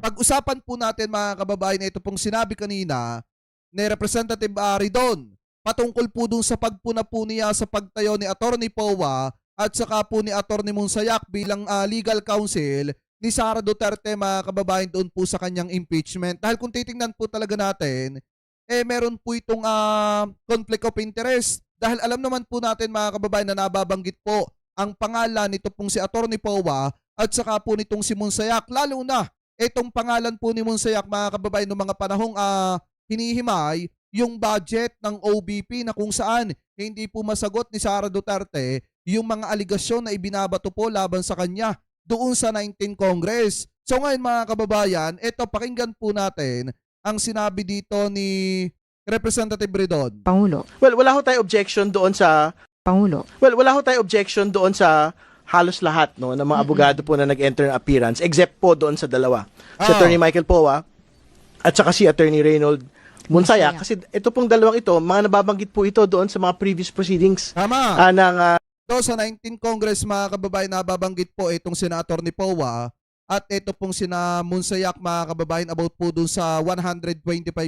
pag-usapan po natin mga kababayan ito pong sinabi kanina ni Representative Ridon patungkol po dun sa pagpuna po niya sa pagtayo ni Attorney Powa at saka po ni Attorney Monsayak bilang legal counsel ni Sara Duterte mga kababayan doon po sa kanyang impeachment. Dahil kung titingnan po talaga natin, meron po itong conflict of interest. Dahil alam naman po natin mga kababayan na nababanggit po ang pangalan nito pong si Attorney Powa at saka po nitong si Monsayak. Lalo na itong pangalan po ni Monsayak mga kababayan noong mga panahong hinihimay yung budget ng OBP na kung saan hindi po masagot ni Sara Duterte yung mga aligasyon na ibinabato po laban sa kanya doon sa 19 Congress. So ngayon mga kababayan, ito pakinggan po natin ang sinabi dito ni Representative Ridon. Pangulo. Well, wala ho tayong objection doon sa Pangulo. Well, wala ho tayong objection doon sa halos lahat no ng mga abogado po na nag-enter ng appearance except po doon sa dalawa. Si Attorney Michael Powa at saka si Attorney Reynold Monsayak. Kasi ito pong dalawang ito, mga nababanggit po ito doon sa mga previous proceedings. Tama. So sa 19 Congress mga kababayan nababanggit po itong sina Attorney Powa at ito pong sina Monsayak mga kababayan about po dun sa 125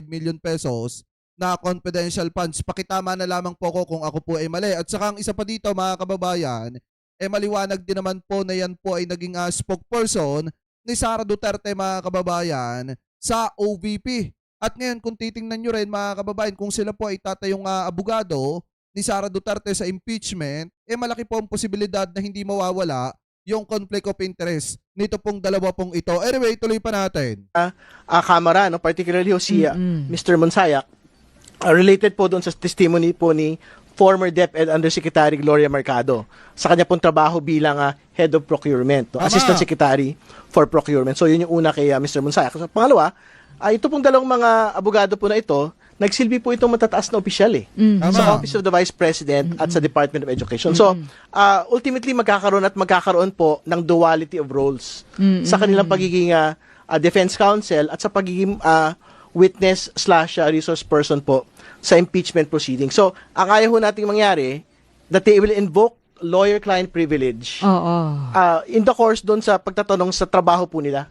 million pesos na confidential funds. Pakitama na lamang po ko kung ako po ay mali. At saka ang isa pa dito mga kababayan, maliwanag din naman po na yan po ay naging spokesperson ni Sara Duterte mga kababayan sa OVP. At ngayon kung titingnan nyo rin mga kababayan kung sila po ay tatayong abogado ni Sara Duterte sa impeachment, malaki po ang posibilidad na hindi mawawala yung conflict of interest nito pong dalawa pong ito. Anyway, tuloy pa natin. Kamara, no, particularly si Mr. Monsayak, related po doon sa testimony po ni former DepEd Undersecretary Gloria Mercado sa kanya pong trabaho bilang Head of Procurement, no, Assistant Secretary for Procurement. So yun yung una kay Mr. Monsayak. So, pangalawa, ito pong dalawang mga abogado po na ito, nagsilbi po itong matataas na opisyal sa Office of the Vice President at sa Department of Education. So, ultimately, magkakaroon po ng duality of roles sa kanilang pagiging defense counsel at sa pagiging witness/resource person po sa impeachment proceeding. So, ang ayaw nating mangyari, that they will invoke lawyer-client privilege in the course doon sa pagtatanong sa trabaho po nila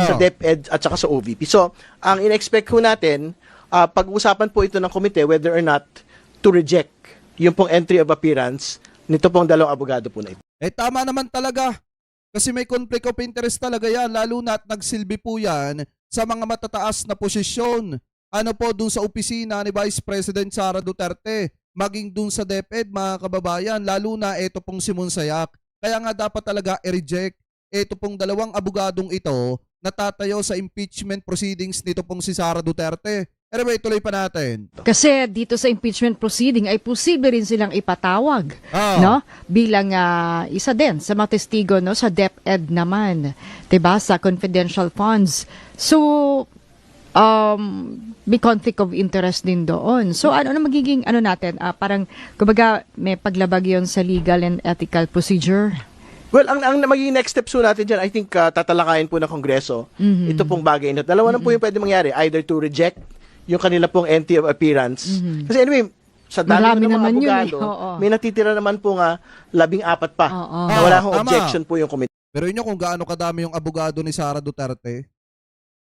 sa DepEd at saka sa OVP. So, ang in-expect po natin, pag-usapan po ito ng komite whether or not to reject yung pong entry of appearance nito pong dalawang abogado po na ito. Tama naman talaga. Kasi may conflict of interest talaga yan, lalo na at nagsilbi po yan sa mga matataas na posisyon. Ano po dun sa opisina ni Vice President Sara Duterte, maging dun sa DepEd mga kababayan, lalo na ito pong si Monsayak. Kaya nga dapat talaga i-reject ito pong dalawang abogadong ito na tatayo sa impeachment proceedings nito pong si Sara Duterte. Anyway, tuloy pa natin. Kasi dito sa impeachment proceeding ay posible rin silang ipatawag, no? Bilang isa din sa mga testigo, no, sa DepEd naman, 'di ba, sa confidential funds. So may conflict of interest din doon. So ano magiging natin, parang kumbaga may paglabag 'yon sa legal and ethical procedure. Well, ang magiging next steps po natin dyan, I think tatalakayin po ng Kongreso ito pong bagay. Dalawa na po yung pwede mangyari, either to reject yung kanila pong entry of appearance. Kasi anyway, sa dami ng mga abogado, may natitira naman po 14 pa na wala akong objection po yung committee. Pero yun kung gaano kadami yung abogado ni Sara Duterte.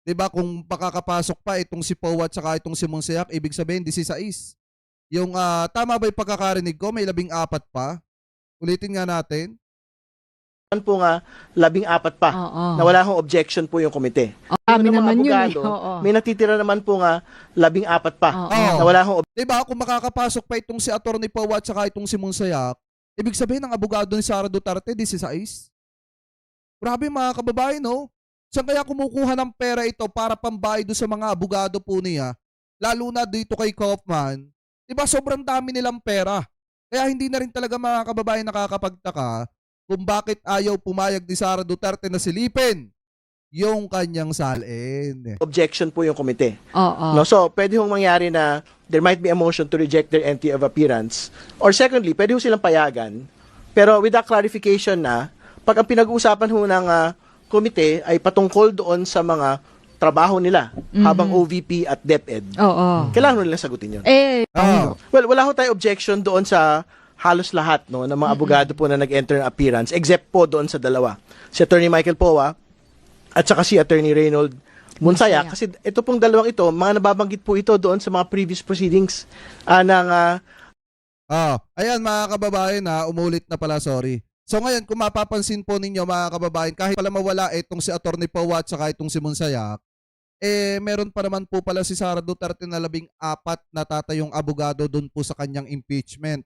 Diba kung pakakapasok pa itong si Powa at saka itong si Monsayak, ibig sabihin 16. Yung tama ba yung pagkakarinig ko? May 14 pa. Ulitin nga natin. Po 14 pa na wala akong objection po yung komite. Kami naman abogado, may natitira naman po 14 pa na wala akong diba kung makakapasok pa itong si Attorney Powa at saka itong si Monsayak, ibig sabihin ng abogado ni Sara Duterte 16. Grabe mga kababayan, no? Saan kaya kumukuha ng pera ito para pambayad do sa mga abogado po niya? Lalo na dito kay Kaufman. Diba sobrang dami nilang pera. Kaya hindi na rin talaga mga kababayan nakakapagtaka kung bakit ayaw pumayag ni Sara Duterte na silipin yung kanyang salin. Objection po yung komite. No, so, pwede hong mangyari na there might be a motion to reject their entry of appearance. Or secondly, pwede ho silang payagan. Pero with that clarification na, pag ang pinag-uusapan ho ng komite ay patungkol doon sa mga trabaho nila habang OVP at DepEd, kailangan nila sagutin yun. Well, wala ho tayong objection doon sa halos lahat no ng mga abogado po na nag-enter ng appearance except po doon sa dalawa. Si Attorney Michael Powa at saka si Attorney Reynold Munsaya. Kasi ito pong dalawang ito, mga nababanggit po ito doon sa mga previous proceedings ng Ayan mga kababayan umulit na pala, sorry. So ngayon, kung mapapansin po ninyo mga kababayan, kahit pala mawala itong si Atty. Powa at saka itong si Monsayak, meron pa naman po pala si Sara Duterte na 14 na tatayong abogado doon po sa kanyang impeachment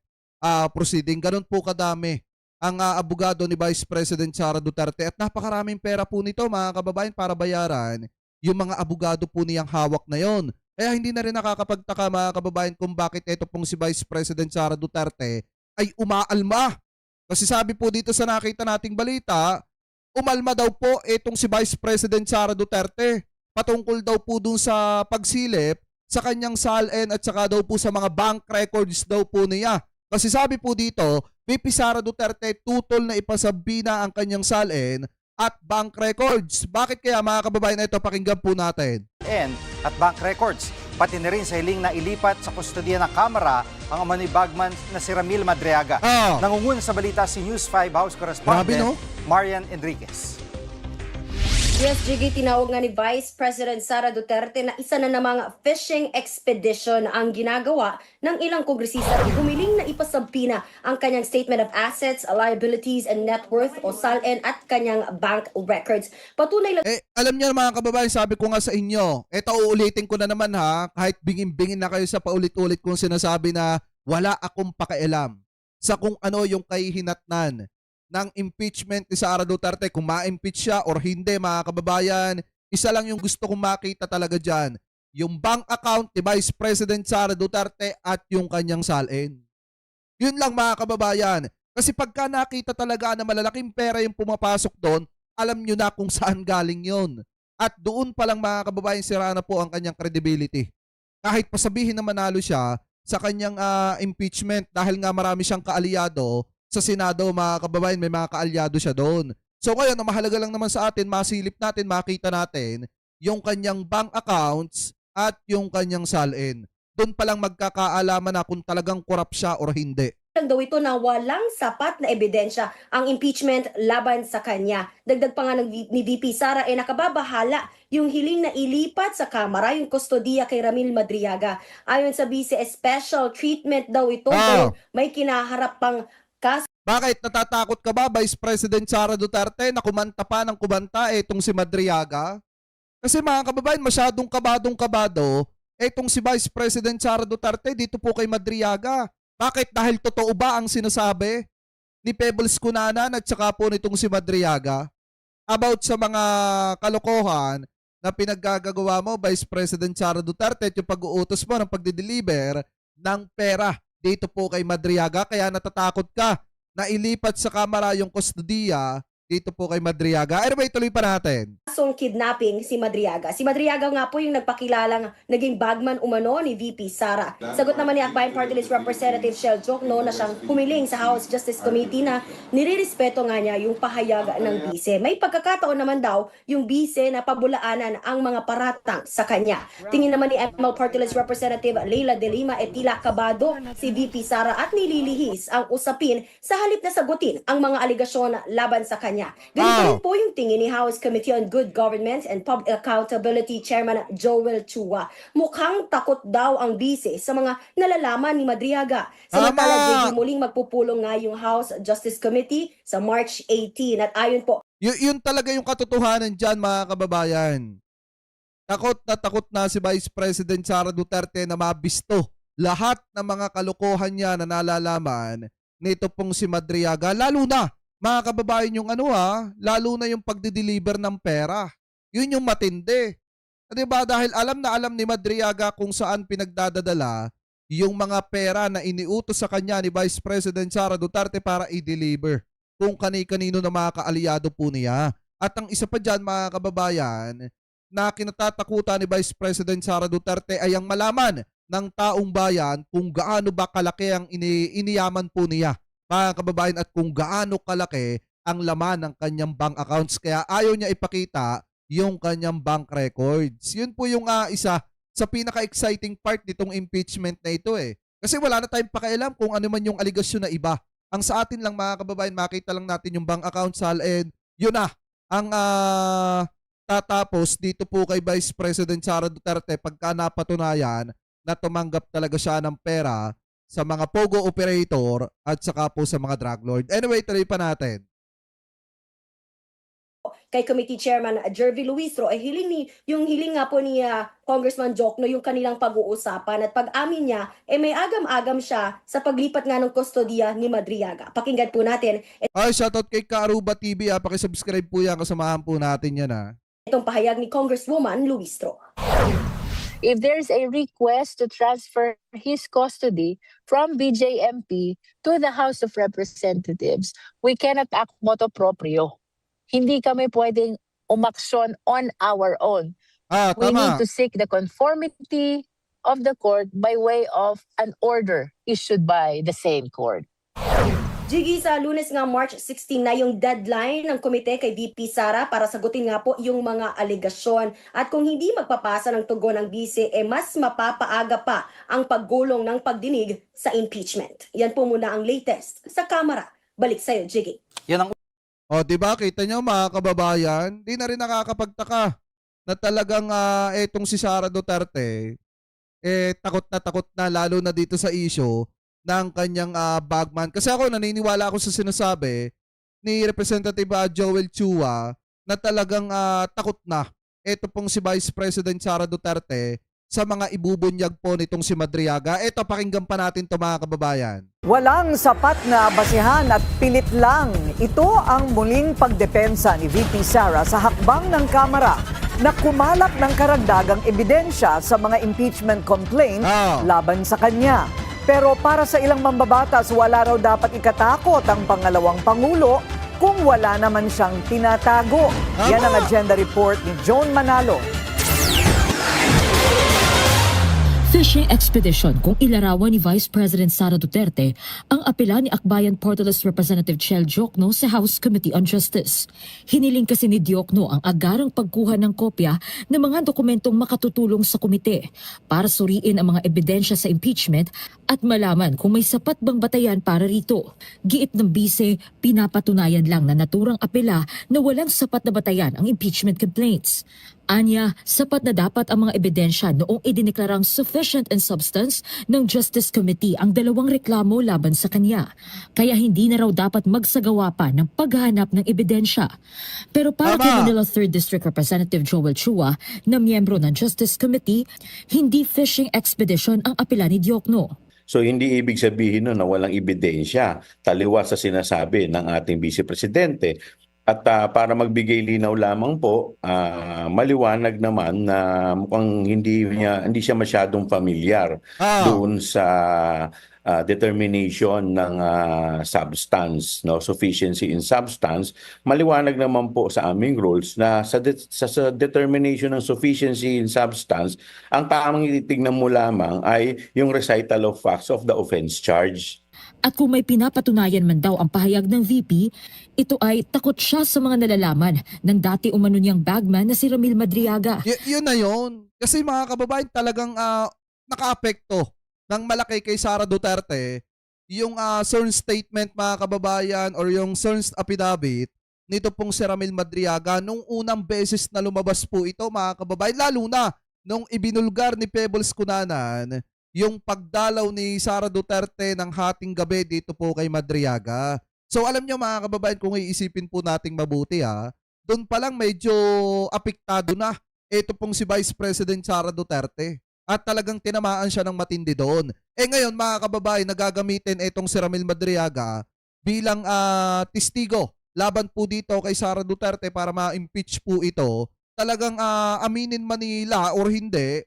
proceeding. Ganun po kadami ang abogado ni Vice President Sara Duterte at napakaraming pera po nito mga kababayan para bayaran yung mga abogado po niyang hawak na yon. Kaya hindi na rin nakakapagtaka mga kababayan kung bakit ito pong si Vice President Sara Duterte ay umaalma. Kasi sabi po dito sa nakita nating balita, umalma daw po itong si Vice President Sara Duterte patungkol daw po dun sa pagsilip sa kanyang SALN at saka daw po sa mga bank records daw po niya. Kasi sabi po dito, VP Sara Duterte tutol na ipasabina ang kanyang SALN at bank records. Bakit kaya mga kababayan ito? Pakinggan po natin. At bank records, pati na rin sa hiling na ilipat sa kustodiya ng Kamara ang umano'y bagman na si Ramil Madriaga. Nangunguna sa balita si News 5 House Correspondent Grabe, no? Marian Enriquez. Yes, Jiggy, tinawag nga ni Vice President Sara Duterte na isa na namang fishing expedition ang ginagawa ng ilang kongresista at humiling na ipasabina ang kanyang Statement of Assets, Liabilities, and Net Worth o SALN at kanyang bank records. Patunay lang Alam niyo mga kababayan, sabi ko nga sa inyo, eto uulitin ko na naman kahit bingin-bingin na kayo sa paulit-ulit kong sinasabi na wala akong pakialam sa kung ano yung kahihinatnan ng impeachment ni Sara Duterte, kung ma-impeach siya or hindi mga kababayan. Isa lang yung gusto kong makita talaga dyan, yung bank account ni Vice President Sara Duterte at yung kanyang SALN. Yun lang mga kababayan. Kasi pagka nakita talaga na malalaking pera yung pumapasok doon, alam nyo na kung saan galing yun. At doon pa lang mga kababayan, sira na po ang kanyang credibility. Kahit pasabihin na manalo siya sa kanyang impeachment dahil nga marami siyang kaalyado sa Senado mga kababayan, may mga kaalyado siya doon. So ngayon, ang mahalaga lang naman sa atin, masilip natin, makita natin yung kanyang bank accounts at yung kanyang SALN. Doon pa lang magkakaalaman na kung talagang corrupt siya or hindi. daw ito na walang sapat na ebidensya ang impeachment laban sa kanya. Dagdag pa nga ni VP Sara nakababahala yung hiling na ilipat sa Kamara yung kustodiya kay Ramil Madriaga. Ayon sa vice, special treatment daw ito dahil may kinaharap pang kaso. Bakit? Natatakot ka ba, Vice President Sara Duterte, na kumanta pa ng kumanta itong si Madriaga? Kasi mga kababayan, masyadong kabadong-kabado itong si Vice President Sara Duterte dito po kay Madriaga. Bakit? Dahil totoo ba ang sinasabi ni Pebbles Cunanan at saka po nitong si Madriaga about sa mga kalokohan na pinaggagawa mo, Vice President Sara Duterte, at yung pag-uutos mo ng pagdideliver ng pera dito po kay Madriaga, kaya natatakot ka na ilipat sa Kamara yung kustodiya dito po kay Madriaga. Anyway, tuloy pa natin. Kasong kidnapping si Madriaga. Si Madriaga nga po yung nagpakilalang naging bagman umano ni VP Sara. Sagot naman ni Akbayan Party List Representative Shell Jokno na siyang humiling sa House Justice Committee na nirirespeto nga niya yung pahayag ng bise. May pagkakataon naman daw yung bise na pabulaanan ang mga paratang sa kanya. Tingin naman ni ML Party List Representative Leila De Lima tila kabado si VP Sara at nililihis ang usapin sa halip na sagutin ang mga aligasyon laban sa kanya. Ganito rin po yung tingin ni House Committee on Good Government and Public Accountability Chairman Joel Chua. Mukhang takot daw ang bise sa mga nalalaman ni Madriaga. Samantala, muling magpupulong nga yung House Justice Committee sa March 18 at ayon po. Yun talaga yung katotohanan dyan mga kababayan. Takot na si Vice President Sara Duterte na mabisto lahat ng mga kalokohan niya na nalalaman nito pong si Madriaga. Lalo na mga kababayan yung lalo na yung pagdi-deliver ng pera. Yun yung matindi. Diba? Dahil alam na alam ni Madriaga kung saan pinagdadadala yung mga pera na iniutos sa kanya ni Vice President Sara Duterte para i-deliver kung kani-kanino na mga kaalyado po niya. At ang isa pa dyan mga kababayan na kinatatakutan ni Vice President Sara Duterte ay ang malaman ng taong bayan kung gaano ba kalaki ang iniyaman po niya mga kababayan at kung gaano kalaki ang laman ng kanyang bank accounts. Kaya ayaw niya ipakita yung kanyang bank records. Yun po yung isa sa pinaka-exciting part nitong impeachment na ito Kasi wala na tayong pakialam kung ano man yung aligasyon na iba. Ang sa atin lang mga kababayan, makita lang natin yung bank account, SALN. Yun na ang Tatapos dito po kay Vice President Sara Duterte pagka napatunayan na tumanggap talaga siya ng pera sa mga pogo operator at saka po sa mga drug lord. Anyway, tuloy pa natin. Kay Committee Chairman Jervy Luistro ay yung hiling nga po ni Congressman Jokno yung kanilang pag-uusapan, at pag-amin niya may agam-agam siya sa paglipat nga ng kustodiya ni Madriaga. Pakinggan po natin Ay, shoutout kay Karuba TV. Pakisubscribe po yan. Kasamahan po natin yan. itong pahayag ni Congresswoman Luistro. If there's a request to transfer his custody from BJMP to the House of Representatives, we cannot act motu proprio. Hindi kami pwedeng umaksyon on our own. We need Tama. to seek the conformity of the court by way of an order issued by the same court. Jiggy, sa Lunes nga March 16 na yung deadline ng komite kay VP Sara para sagutin nga po yung mga alegasyon. At kung hindi magpapasa ng tugon ng bise, mas mapapaaga pa ang paggulong ng pagdinig sa impeachment. Yan po muna ang latest sa Kamara. Balik sa'yo, Jiggy. Yan ang O, di ba? Kita nyo mga kababayan, di na rin nakakapagtaka na talagang etong si Sara Duterte, takot na lalo na dito sa issue ng kanyang bagman. Kasi ako, naniniwala ako sa sinasabi ni Representative Joel Chua na talagang takot na ito pong si Vice President Sara Duterte sa mga ibubunyag po nitong si Madriaga. Ito, pakinggan pa natin ito mga kababayan. Walang sapat na basihan at pilit lang. Ito ang muling pagdepensa ni VP Sara sa hakbang ng Kamara na kumalap ng karagdagang ebidensya sa mga impeachment complaints laban sa kanya. Pero para sa ilang mambabatas, wala raw dapat ikatakot ang pangalawang Pangulo kung wala naman siyang tinatago. Yan ang agenda report ni Joan Manalo. Fishing expedition kung ilarawan ni Vice President Sara Duterte ang apela ni Akbayan Party List Representative Chel Diokno sa House Committee on Justice. Hiniling kasi ni Diokno ang agarang pagkuha ng kopya ng mga dokumentong makatutulong sa komite para suriin ang mga ebidensya sa impeachment at malaman kung may sapat bang batayan para rito. Giit ng bise, pinapatunayan lang na naturang apela na walang sapat na batayan ang impeachment complaints. Anya, sapat na dapat ang mga ebidensya noong idineklarang sufficient in substance ng Justice Committee ang dalawang reklamo laban sa kanya. Kaya hindi na raw dapat magsagawa pa ng paghahanap ng ebidensya. Pero para kay Manila 3rd District Representative Joel Chua na miyembro ng Justice Committee, hindi fishing expedition ang apela ni Diokno. So hindi ibig sabihin nun na walang ebidensya taliwas sa sinasabi ng ating Vice Presidente. At para magbigay linaw lamang po, maliwanag naman na mukhang hindi siya masyadong familiar doon sa determination ng substance, no, sufficiency in substance. Maliwanag naman po sa aming rules na sa determination ng sufficiency in substance, ang tamang titignan mo lamang ay yung recital of facts of the offense charge. At kung may pinapatunayan man daw ang pahayag ng VP, ito ay takot siya sa mga nalalaman ng dati umano niyang bagman na si Ramil Madriaga. Yun na yun. Kasi mga kababayan talagang nakaapekto ng malaki kay Sara Duterte yung sworn statement mga kababayan or yung sworn affidavit nito pong si Ramil Madriaga nung unang beses na lumabas po ito mga kababayan, lalo na nung ibinulgar ni Pebbles Cunanan yung pagdalaw ni Sara Duterte ng hating gabi dito po kay Madriaga. So alam nyo mga kababayan, kung iisipin po nating mabuti doon pa lang medyo apektado na ito pong si Vice President Sara Duterte. At talagang tinamaan siya ng matindi doon. Ngayon mga kababayan, nagagamitin itong si Ramil Madriaga bilang testigo laban po dito kay Sara Duterte para ma-impeach po ito. Talagang aminin man nila or hindi,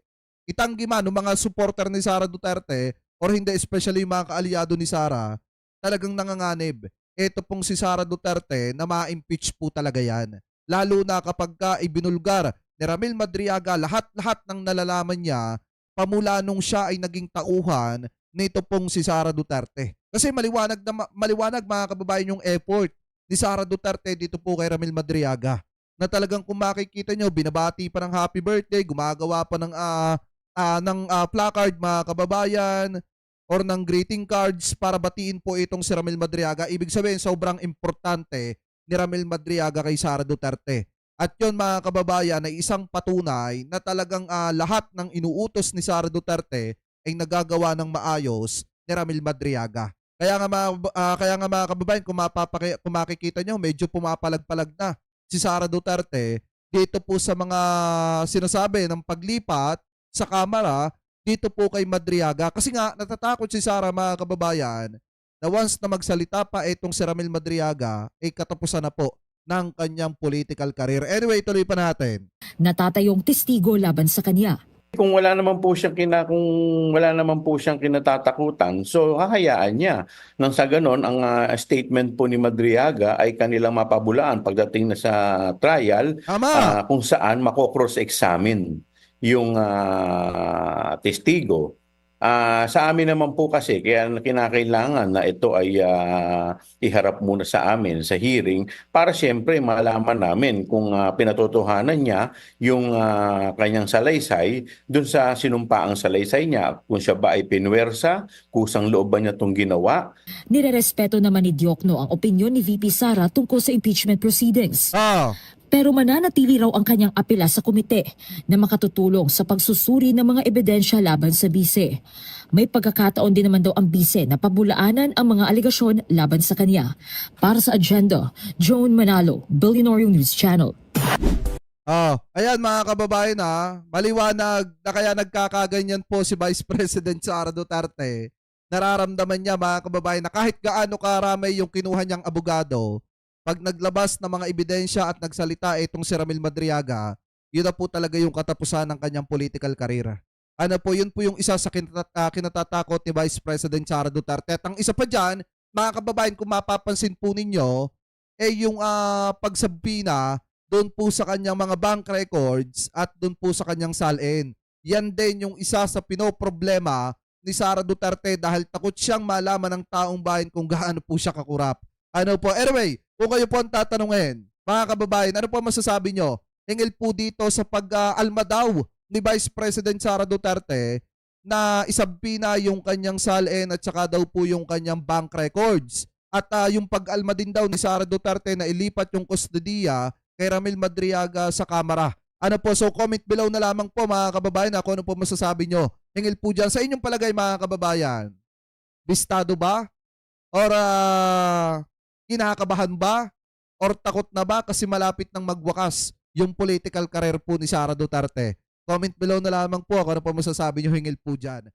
itanggi man ng mga supporter ni Sara Duterte or hindi, especially yung mga kaalyado ni Sara, talagang nanganganib. Ito pong si Sara Duterte na ma-impeach po talaga yan. Lalo na kapag ibinulgar ni Ramil Madriaga lahat-lahat ng nalalaman niya pamula nung siya ay naging tauhan nito pong si Sara Duterte. Kasi maliwanag mga kababayan yung effort ni Sara Duterte dito po kay Ramil Madriaga. Na talagang kung makikita nyo, binabati pa ng happy birthday, gumagawa pa ng placard mga kababayan or ng greeting cards para batiin po itong si Ramil Madriaga. Ibig sabihin, sobrang importante ni Ramil Madriaga kay Sara Duterte. At yun mga kababayan ay isang patunay na talagang lahat ng inuutos ni Sara Duterte ay nagagawa ng maayos ni Ramil Madriaga. Kaya nga mga kababayan, kung makikita nyo, medyo pumapalag-palag na si Sara Duterte dito po sa mga sinasabi ng paglipat sa Kamara dito po kay Madriaga. Kasi nga, natatakot si Sara mga kababayan na once na magsalita pa itong si Ramil Madriaga, ay katapusan na po ng kanyang political career. Anyway, tuloy pa natin. Natatayong testigo laban sa kanya. Kung wala naman po siyang kinatatakutan, so hahayaan niya. Nang sa ganon, ang statement po ni Madriaga ay kanilang mapabulaan pagdating na sa trial, Tama. kung saan mako-cross-examine yung testigo. Sa amin naman po kasi, kaya kinakailangan na ito ay iharap muna sa amin sa hearing para siyempre malaman namin kung pinatotohanan niya yung kanyang salaysay dun sa sinumpaang salaysay niya, kung siya ba ay pinwersa, kusang loob ba niya itong ginawa. Nirerespeto naman ni Diokno ang opinyon ni VP Sara tungkol sa impeachment proceedings. Pero mananatili raw ang kanyang apela sa komite na makatutulong sa pagsusuri ng mga ebidensya laban sa bise. May pagkakataon din naman daw ang bise na pabulaanan ang mga alegasyon laban sa kanya. Para sa agenda, Joan Manalo, Billionaire News Channel. Ayan mga kababayan maliwanag na kaya nagkakaganyan po si Vice President Sara Duterte. Nararamdaman niya mga kababayan na kahit gaano karami yung kinuha niyang abogado, pag naglabas ng mga ebidensya at nagsalita itong si Ramil Madriaga, yun na po talaga yung katapusan ng kanyang political career. Yun po yung isa sa kinatatakot ni Vice President Sara Duterte. At ang isa pa dyan, mga kababayan, kung mapapansin po ninyo, yung pagsabina doon po sa kanyang mga bank records at doon po sa kanyang salin. Yan din yung isa sa pinoproblema ni Sara Duterte dahil takot siyang malaman ng taong bayan kung gaano po siya kakurap. Anyway, kung kayo po ang tatanungin, mga kababayan, ano po masasabi nyo? Hingil po dito sa pag-alma daw ni Vice President Sara Duterte na isabina yung kanyang salin at saka daw po yung kanyang bank records. At yung pag-alma din daw ni Sara Duterte na ilipat yung kustodiya kay Ramil Madriaga sa Kamara. So comment below na lamang po mga kababayan kung ano po masasabi nyo. Hingil po dyan sa inyong palagay mga kababayan. Bistado ba? Or kinakabahan ba? Or takot na ba kasi malapit nang magwakas yung political career po ni Sara Duterte? Comment below na lamang po kung ano po masasabi nyo, hingil po dyan.